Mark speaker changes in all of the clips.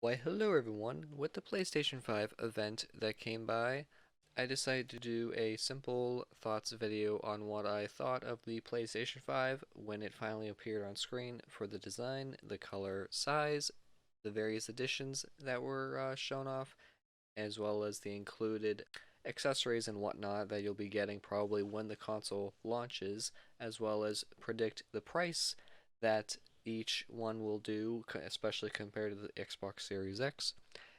Speaker 1: Why, hello everyone. With the PlayStation 5 event that came by, I decided to do a simple thoughts video on what I thought of the PlayStation 5 when it finally appeared on screen for the design, the color, size, the various editions that were shown off, as well as the included accessories and whatnot that you'll be getting probably when the console launches, as well as predict the price that each one will do, especially compared to the Xbox Series X.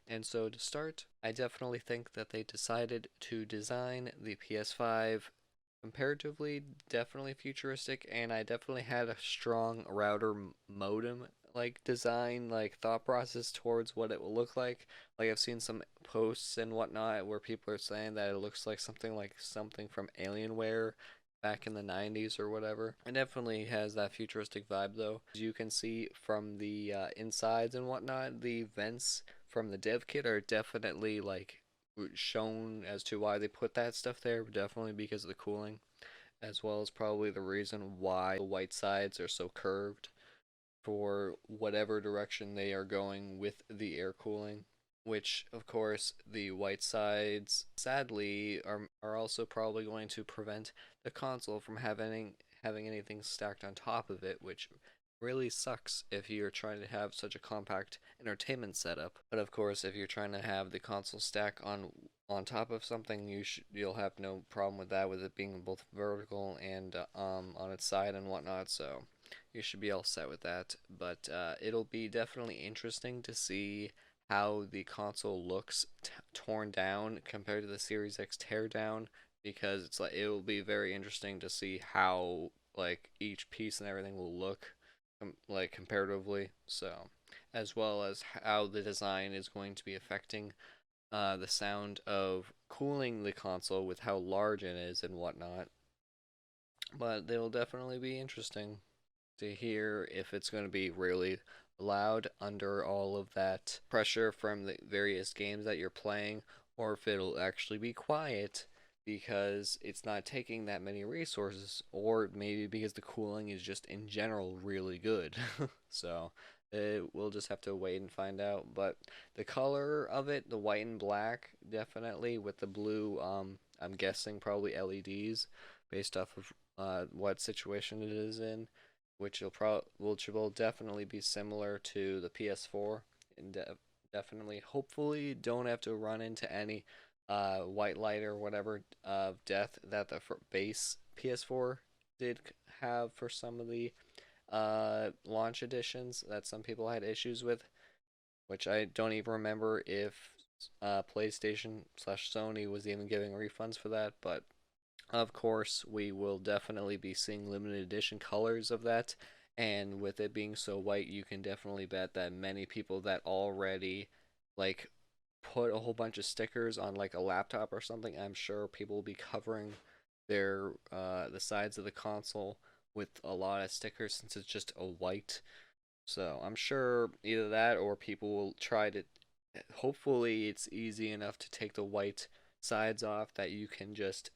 Speaker 1: And so to start, I definitely think that they decided to design the PS5 comparatively definitely futuristic, and I definitely had a strong router modem like design, like thought process towards what it will look like. Like I've seen some posts and whatnot where people are saying that it looks like something from Alienware back in the 90s or whatever. It definitely has that futuristic vibe though. As you can see from the insides and whatnot, the vents from the dev kit are definitely like shown as to why they put that stuff there, definitely because of the cooling, as well as probably the reason why the white sides are so curved for whatever direction they are going with the air cooling. Which, of course, the white sides sadly are also probably going to prevent the console from having anything stacked on top of it, which really sucks if you're trying to have such a compact entertainment setup. But of course, if you're trying to have the console stack on top of something, you'll have no problem with that, with it being both vertical and on its side and whatnot. So you should be all set with that. But it'll be definitely interesting to see how the console looks torn down compared to the Series X teardown, because it's like it will be very interesting to see how like each piece and everything will look like comparatively. So, as well as how the design is going to be affecting the sound of cooling the console with how large it is and whatnot. But they will definitely be interesting to hear if it's going to be really loud under all of that pressure from the various games that you're playing, or if it'll actually be quiet because it's not taking that many resources, or maybe because the cooling is just in general really good. So we'll just have to wait and find out. But the color of it, the white and black, definitely with the blue, I'm guessing probably LEDs based off of what situation it is in, which will definitely be similar to the PS4, and definitely, hopefully, don't have to run into any white light or whatever of death that the base PS4 did have for some of the launch editions that some people had issues with, which I don't even remember if PlayStation slash Sony was even giving refunds for that, but of course, we will definitely be seeing limited edition colors of that, and with it being so white, you can definitely bet that many people that already like put a whole bunch of stickers on like a laptop or something, I'm sure people will be covering their the sides of the console with a lot of stickers since it's just a white. So I'm sure either that or people will try to. Hopefully, it's easy enough to take the white sides off that you can just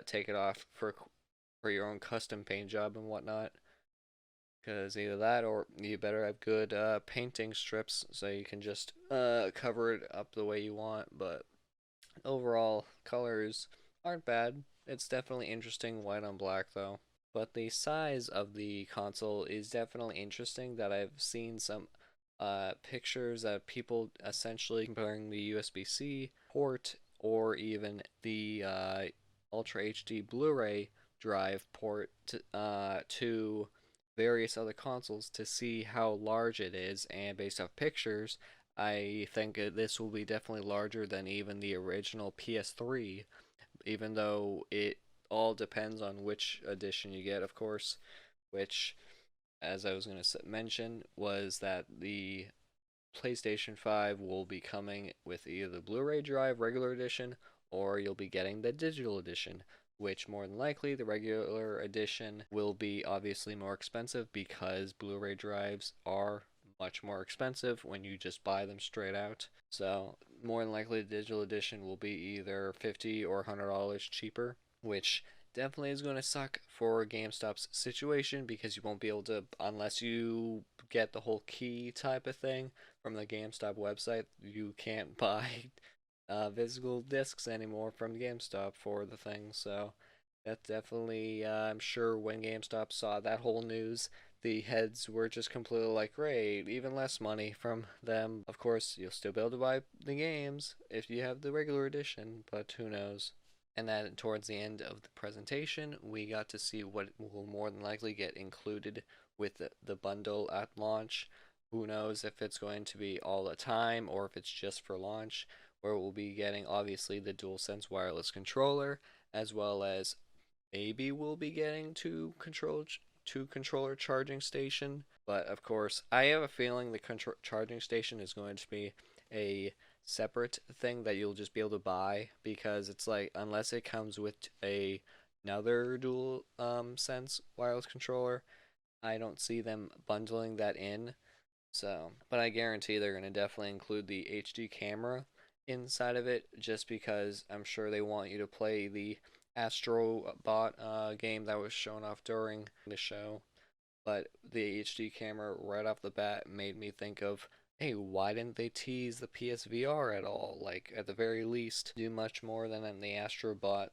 Speaker 1: take it off for your own custom paint job and whatnot. Because either that or you better have good painting strips so you can just cover it up the way you want. But overall, colors aren't bad. It's definitely interesting white on black though. But the size of the console is definitely interesting. That I've seen some pictures of people essentially comparing the USB-C port or even the Ultra HD Blu-ray drive port to various other consoles to see how large it is, and based off pictures, I think this will be definitely larger than even the original PS3, even though it all depends on which edition you get, of course, which, as I was going to mention, was that the PlayStation 5 will be coming with either the Blu-ray drive regular edition, or you'll be getting the digital edition, which more than likely the regular edition will be obviously more expensive because Blu-ray drives are much more expensive when you just buy them straight out. So more than likely the digital edition will be either 50 or $100 cheaper, which definitely is going to suck for GameStop's situation because you won't be able to, unless you get the whole key type of thing from the GameStop website, you can't buy physical discs anymore from GameStop for the thing. So that definitely, I'm sure when GameStop saw that whole news, the heads were just completely like, great, even less money from them. Of course, you'll still be able to buy the games if you have the regular edition, but who knows? And then towards the end of the presentation, we got to see what will more than likely get included with the bundle at launch. Who knows if it's going to be all the time or if it's just for launch, where we'll be getting obviously the DualSense wireless controller, as well as maybe we'll be getting two controller charging station. But of course, I have a feeling the charging station is going to be a separate thing that you'll just be able to buy, because it's like unless it comes with another dual sense wireless controller, I don't see them bundling that in. So, but I guarantee they're going to definitely include the HD camera inside of it, just because I'm sure they want you to play the Astrobot game that was shown off during the show. But the HD camera right off the bat made me think of, hey, why didn't they tease the PSVR at all? Like, at the very least, do much more than in the Astrobot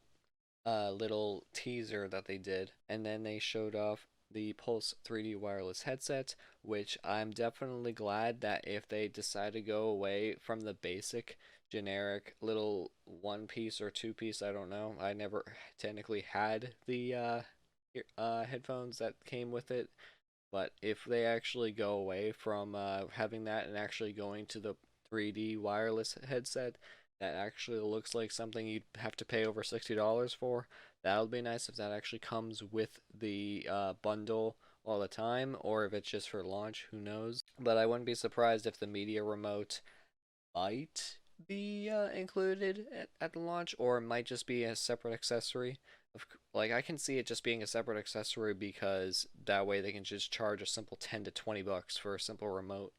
Speaker 1: little teaser that they did. And then they showed off the Pulse 3D wireless headset, which I'm definitely glad that if they decide to go away from the basic generic little one piece or two piece, I don't know. I never technically had the headphones that came with it, but if they actually go away from having that and actually going to the 3D wireless headset that actually looks like something you'd have to pay over $60 for, that would be nice if that actually comes with the bundle all the time, or if it's just for launch, who knows. But I wouldn't be surprised if the media remote might be included at the launch, or it might just be a separate accessory. Like I can see it just being a separate accessory because that way they can just charge a simple 10 to 20 bucks for a simple remote.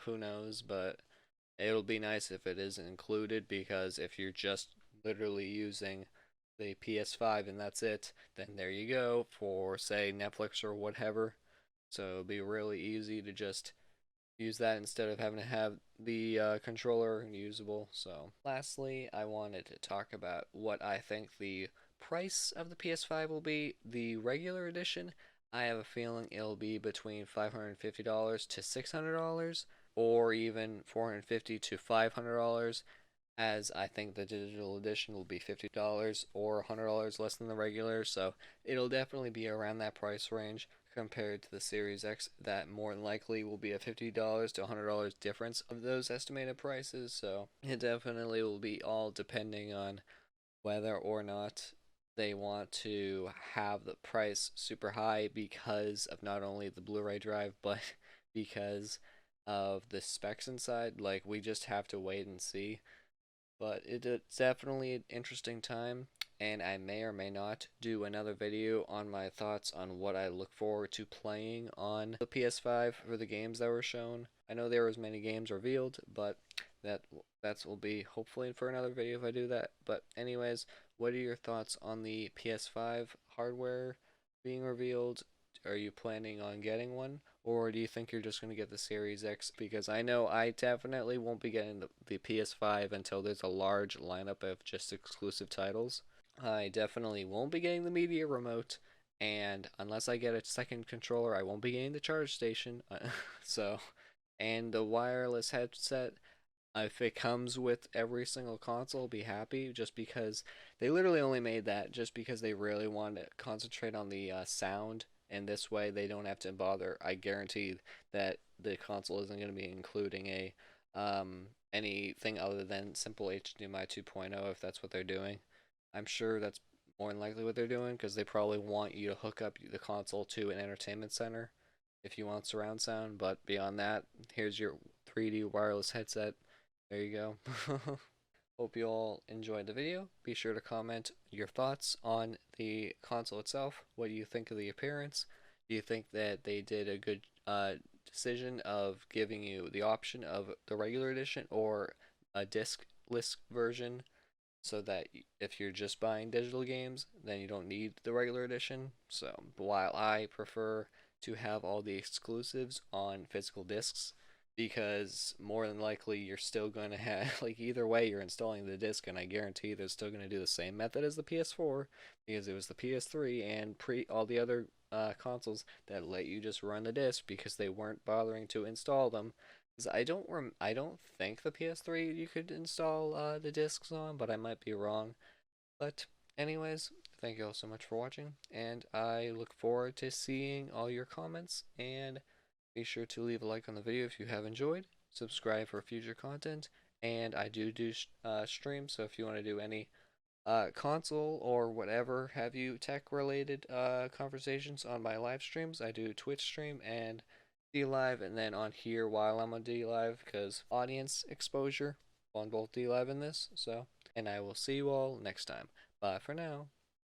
Speaker 1: Who knows? But it'll be nice if it isn't included, because if you're just literally using the PS5 and that's it, then there you go for say Netflix or whatever. So it'll be really easy to just use that instead of having to have the controller usable. So, lastly, I wanted to talk about what I think the price of the PS5 will be. The regular edition, I have a feeling it'll be between $550 to $600, or even $450 to $500, as I think the digital edition will be $50 or $100 less than the regular, so it'll definitely be around that price range compared to the Series X, that more than likely will be a $50 to $100 difference of those estimated prices, so it definitely will be all depending on whether or not they want to have the price super high because of not only the Blu-ray drive, but because of the specs inside. Like, we just have to wait and see, but it's definitely an interesting time, and I may or may not do another video on my thoughts on what I look forward to playing on the PS5 for the games that were shown. I know there was many games revealed, but that that will be hopefully for another video if I do that. But anyways, what are your thoughts on the PS5 hardware being revealed? Are you planning on getting one? Or do you think you're just going to get the Series X? Because I know I definitely won't be getting the PS5 until there's a large lineup of just exclusive titles. I definitely won't be getting the media remote, and unless I get a second controller, I won't be getting the charge station. So, and the wireless headset, if it comes with every single console, I'll be happy, just because they literally only made that just because they really wanted to concentrate on the sound, and this way they don't have to bother. I guarantee that the console isn't going to be including a anything other than simple HDMI 2.0 if that's what they're doing. I'm sure that's more than likely what they're doing, because they probably want you to hook up the console to an entertainment center if you want surround sound. But beyond that, here's your 3D wireless headset. There you go. Hope you all enjoyed the video. Be sure to comment your thoughts on the console itself. What do you think of the appearance? Do you think that they did a good decision of giving you the option of the regular edition or a disc-less version, so that if you're just buying digital games, then you don't need the regular edition? So while I prefer to have all the exclusives on physical discs, because more than likely you're still going to have like either way you're installing the disc, and I guarantee they're still going to do the same method as the PS4 because it was the PS3 and pre all the other consoles that let you just run the disc because they weren't bothering to install them. 'Cause I don't think the PS3 you could install the discs on, but I might be wrong. But anyways, thank you all so much for watching, and I look forward to seeing all your comments, and be sure to leave a like on the video if you have enjoyed, subscribe for future content, and I do streams, so if you want to do any console or whatever have you tech related conversations on my live streams, I do Twitch stream and D Live, and then on here while I'm on D Live because audience exposure on both D Live and this. So, and I will see you all next time. Bye for now.